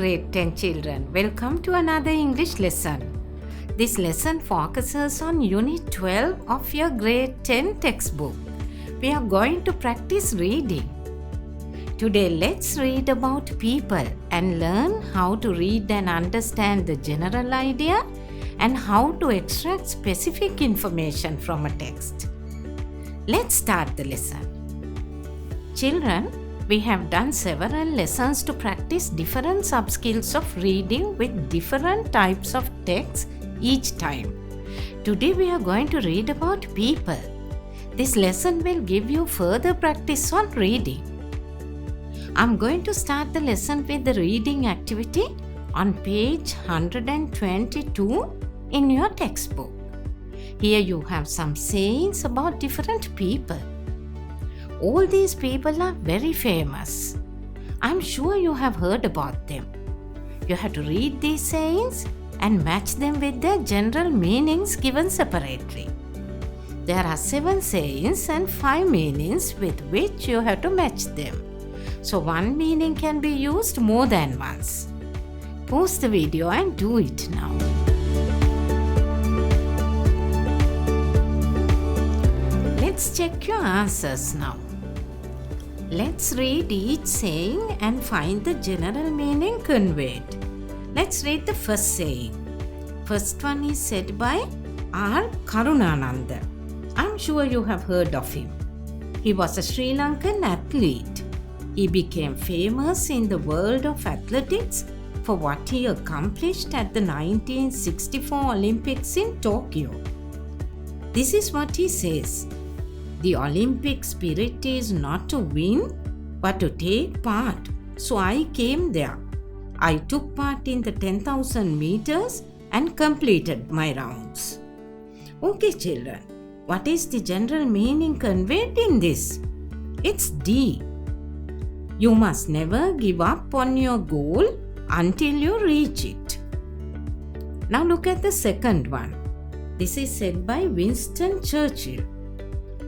grade 10 children. Welcome to another English lesson. This lesson focuses on Unit 12 of your grade 10 textbook. We are going to practice reading. Today let's read about people and learn how to read and understand the general idea and how to extract specific information from a text. Let's start the lesson. Children, we have done several lessons to practice different sub-skills of reading with different types of text each time. Today we are going to read about people. This lesson will give you further practice on reading. I'm going to start the lesson with the reading activity on page 122 in your textbook. Here you have some sayings about different people. All these people are very famous. I'm sure you have heard about them. You have to read these sayings and match them with their general meanings given separately. There are 7 sayings and 5 meanings with which you have to match them. So one meaning can be used more than once. Pause the video and do it now. Let's check your answers now. Let's read each saying and find the general meaning conveyed. Let's read the first saying. First one is said by R. Karunananda. I'm sure you have heard of him. He was a Sri Lankan athlete. He became famous in the world of athletics for what he accomplished at the 1964 Olympics in Tokyo. This is what he says. The Olympic spirit is not to win, but to take part. So I came there. I took part in the 10,000 meters and completed my rounds. Okay, children, what is the general meaning conveyed in this? It's D. You must never give up on your goal until you reach it. Now look at the second one. This is said by Winston Churchill.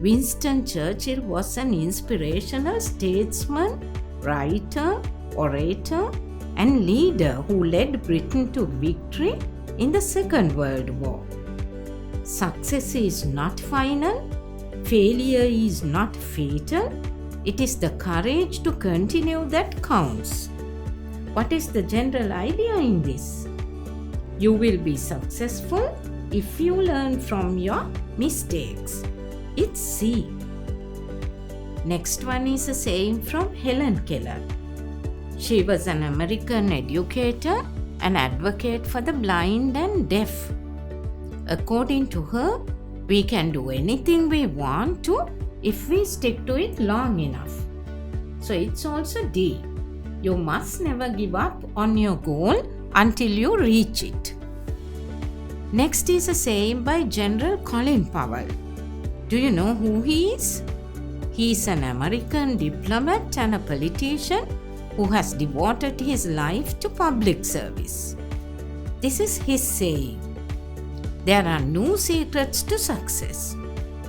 Winston Churchill was an inspirational statesman, writer, orator, and leader who led Britain to victory in the Second World War. Success is not final, failure is not fatal, it is the courage to continue that counts. What is the general idea in this? You will be successful if you learn from your mistakes. It's C. Next one is a saying from Helen Keller. She was an American educator and advocate for the blind and deaf. According to her, we can do anything we want to if we stick to it long enough. So it's also D. You must never give up on your goal until you reach it. Next is a saying by General Colin Powell. Do you know who he is? He is an American diplomat and a politician who has devoted his life to public service. This is his saying. There are no secrets to success.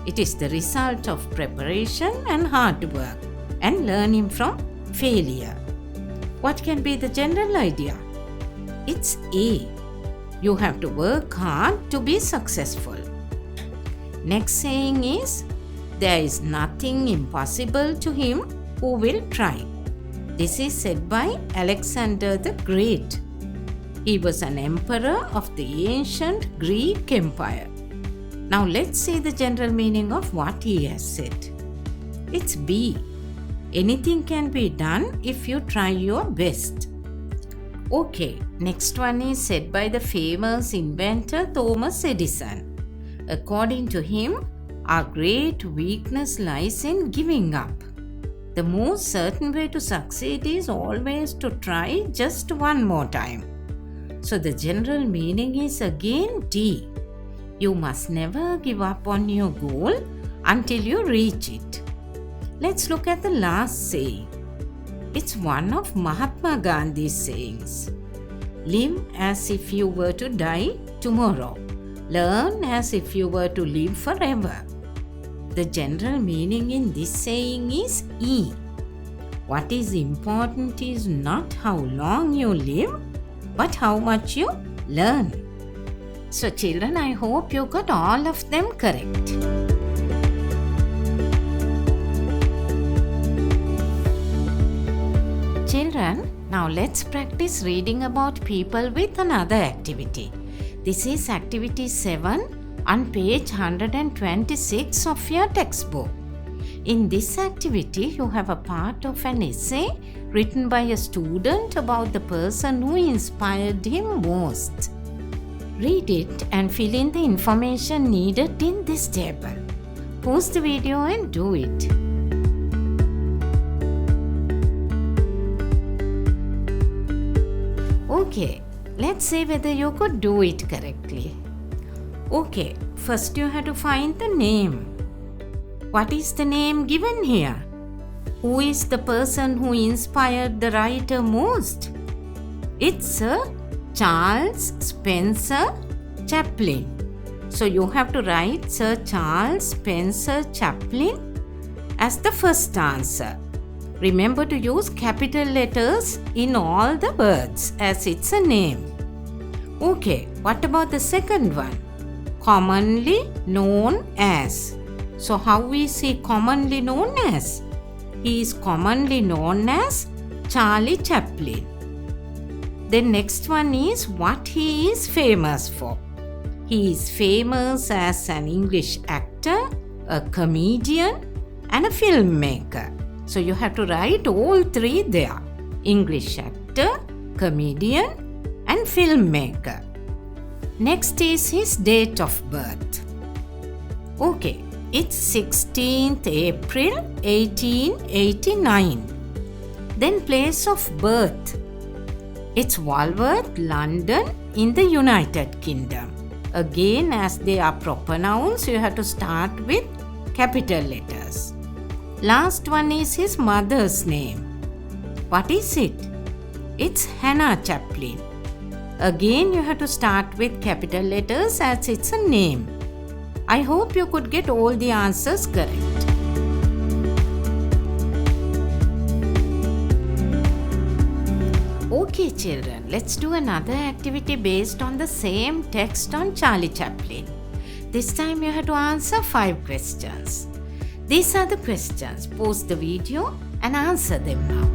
It is the result of preparation and hard work and learning from failure. What can be the general idea? It's A. You have to work hard to be successful. Next saying is, there is nothing impossible to him who will try. This is said by Alexander the Great. He was an emperor of the ancient Greek Empire. Now let's see the general meaning of what he has said. It's B. Anything can be done if you try your best. Okay, next one is said by the famous inventor Thomas Edison. According to him, our great weakness lies in giving up. The most certain way to succeed is always to try just one more time. So the general meaning is again D. You must never give up on your goal until you reach it. Let's look at the last saying. It's one of Mahatma Gandhi's sayings. Live as if you were to die tomorrow. Learn as if you were to live forever. The general meaning in this saying is E. What is important is not how long you live, but how much you learn. So children, I hope you got all of them correct. Children, now let's practice reading about people with another activity. This is activity 7 on page 126 of your textbook. In this activity, you have a part of an essay written by a student about the person who inspired him most. Read it and fill in the information needed in this table. Pause the video and do it. Okay, let's see whether you could do it correctly. Okay, first you have to find the name. What is the name given here? Who is the person who inspired the writer most? It's Sir Charles Spencer Chaplin. So you have to write Sir Charles Spencer Chaplin as the first answer. Remember to use capital letters in all the words as it's a name. Okay, what about the second one? Commonly known as. So how is he commonly known as? He is commonly known as Charlie Chaplin. The next one is what he is famous for. He is famous as an English actor, a comedian, and a filmmaker. So you have to write all three there. English actor, comedian, and filmmaker. Next is his date of birth. Okay. It's 16th April 1889. Then place of birth. It's Walworth, London in the United Kingdom. Again, as they are proper nouns, you have to start with capital letters. Last one is his mother's name. What is it? It's Hannah Chaplin. Again, you have to start with capital letters as it's a name. I hope you could get all the answers correct. Okay children, let's do another activity based on the same text on Charlie Chaplin. This time you have to answer 5 questions. These are the questions. Pause the video and answer them now.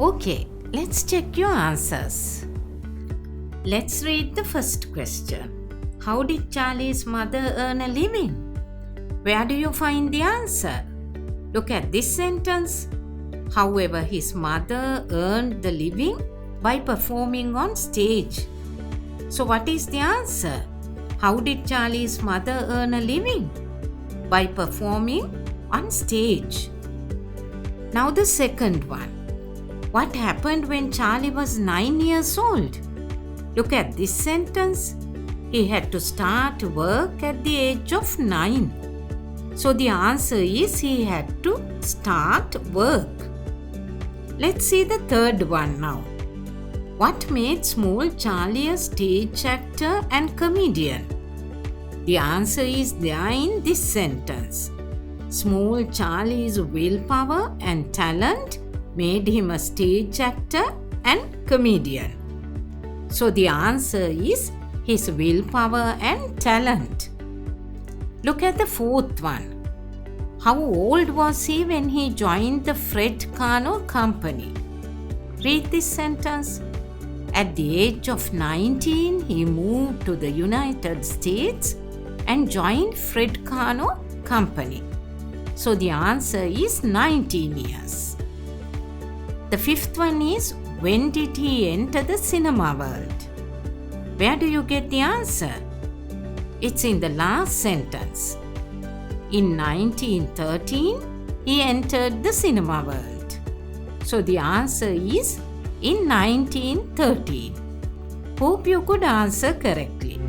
Okay, let's check your answers. Let's read the first question. How did Charlie's mother earn a living? Where do you find the answer? Look at this sentence. However, his mother earned the living by performing on stage. So what is the answer? How did Charlie's mother earn a living? By performing on stage. Now the second one. What happened when Charlie was 9 years old? Look at this sentence. He had to start work at the age of 9. So the answer is he had to start work. Let's see the third one now. What made small Charlie a stage actor and comedian? The answer is there in this sentence. Small Charlie's willpower and talent made him a stage actor and comedian. So the answer is his willpower and talent. Look at the fourth one. How old was he when he joined the Fred Karno Company? Read this sentence. At the age of 19, he moved to the United States and joined Fred Karno Company. So the answer is 19 years. The fifth one is, when did he enter the cinema world? Where do you get the answer? It's in the last sentence. In 1913, he entered the cinema world. So the answer is in 1913. Hope you could answer correctly.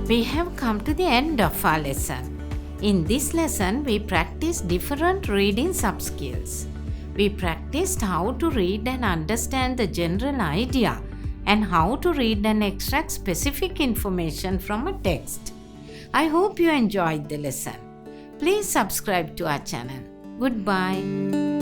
We have come to the end of our lesson. In this lesson, we practiced different reading sub-skills. We practiced how to read and understand the general idea and how to read and extract specific information from a text. I hope you enjoyed the lesson. Please subscribe to our channel. Goodbye.